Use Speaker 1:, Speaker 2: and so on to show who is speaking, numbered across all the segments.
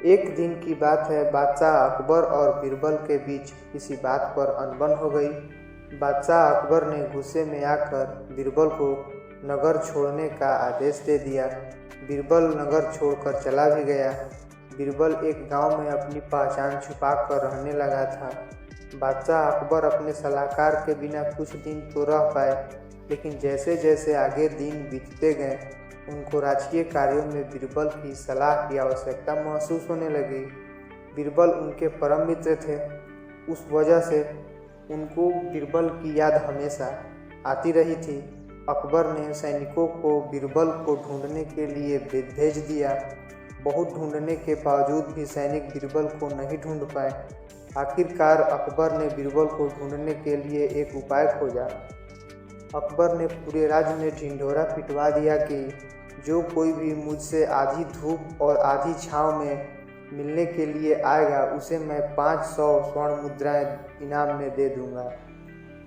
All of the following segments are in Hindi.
Speaker 1: एक दिन की बात है, बादशाह अकबर और बीरबल के बीच किसी बात पर अनबन हो गई। बादशाह अकबर ने गुस्से में आकर बीरबल को नगर छोड़ने का आदेश दे दिया। बीरबल नगर छोड़कर चला भी गया। बीरबल एक गांव में अपनी पहचान छुपा कर रहने लगा था। बादशाह अकबर अपने सलाहकार के बिना कुछ दिन तो रह पाए, लेकिन जैसे जैसे आगे दिन बीतते गए उनको राजकीय कार्यों में बीरबल की सलाह की आवश्यकता महसूस होने लगी। बीरबल उनके परम मित्र थे, उस वजह से उनको बीरबल की याद हमेशा आती रही थी। अकबर ने सैनिकों को बीरबल को ढूंढने के लिए भेज दिया। बहुत ढूंढने के बावजूद भी सैनिक बीरबल को नहीं ढूंढ पाए। आखिरकार अकबर ने बीरबल को ढूंढने के लिए एक उपाय खोजा। अकबर ने पूरे राज्य में ढिंढोरा पिटवा दिया कि जो कोई भी मुझसे आधी धूप और आधी छांव में मिलने के लिए आएगा उसे मैं 500 स्वर्ण मुद्राएं इनाम में दे दूंगा।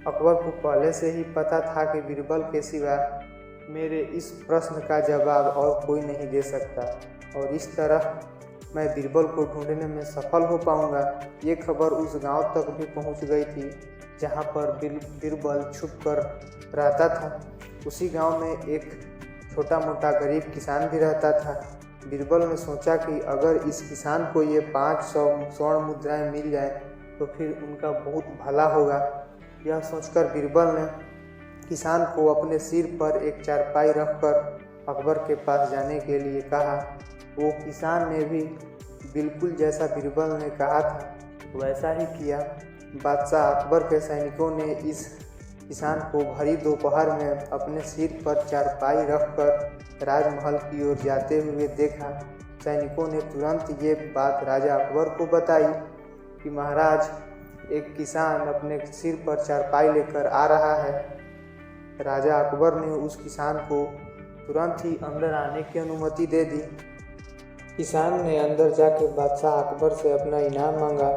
Speaker 1: अकबर को पहले से ही पता था कि बीरबल के सिवा मेरे इस प्रश्न का जवाब और कोई नहीं दे सकता, और इस तरह मैं बीरबल को ढूंढने में सफल हो पाऊंगा। ये खबर उस गांव तक भी पहुंच गई थी जहां पर बीरबल छुपकर रहता था। उसी गांव में एक छोटा मोटा गरीब किसान भी रहता था। बीरबल ने सोचा कि अगर इस किसान को ये 500 स्वर्ण मुद्राएं मिल जाए तो फिर उनका बहुत भला होगा। यह सोचकर बीरबल ने किसान को अपने सिर पर एक चारपाई रखकर अकबर के पास जाने के लिए कहा। वो किसान ने भी बिल्कुल जैसा बीरबल ने कहा था वैसा ही किया। बादशाह अकबर के सैनिकों ने इस किसान को भरी दोपहर में अपने सिर पर चारपाई रखकर राजमहल की ओर जाते हुए देखा। सैनिकों ने तुरंत ये बात राजा अकबर को बताई कि महाराज, एक किसान अपने सिर पर चारपाई लेकर आ रहा है। राजा अकबर ने उस किसान को तुरंत ही अंदर आने की अनुमति दे दी। किसान ने अंदर जाकर बादशाह अकबर से अपना इनाम मांगा।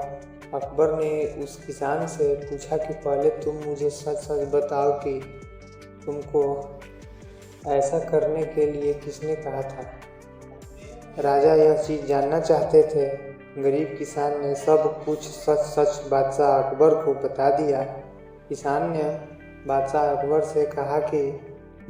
Speaker 1: अकबर ने उस किसान से पूछा कि पहले तुम मुझे सच सच बताओ कि तुमको ऐसा करने के लिए किसने कहा था। राजा यह चीज़ जानना चाहते थे। गरीब किसान ने सब कुछ सच सच बादशाह अकबर को बता दिया। किसान ने बादशाह अकबर से कहा कि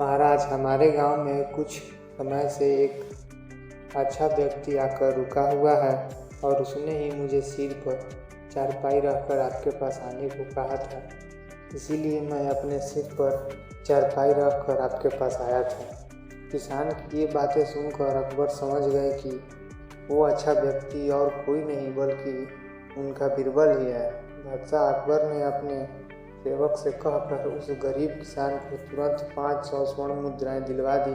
Speaker 1: महाराज, हमारे गांव में कुछ समय से एक अच्छा व्यक्ति आकर रुका हुआ है और उसने ही मुझे सिर पर चारपाई रखकर आपके पास आने को कहा था। इसीलिए मैं अपने सिर पर चारपाई रखकर आपके पास आया था। किसान की ये बातें सुनकर अकबर समझ गए कि वो अच्छा व्यक्ति और कोई नहीं बल्कि उनका बीरबल ही है। बादशाह अकबर ने अपने सेवक से कहकर उस गरीब किसान को तुरंत 500 स्वर्ण मुद्राएं दिलवा दी।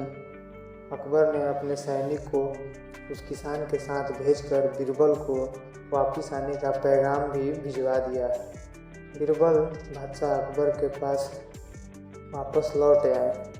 Speaker 1: अकबर ने अपने सैनिक को उस किसान के साथ भेजकर बीरबल को वापस आने का पैगाम भी भिजवा दिया। बीरबल बादशाह अकबर के पास वापस लौट आए।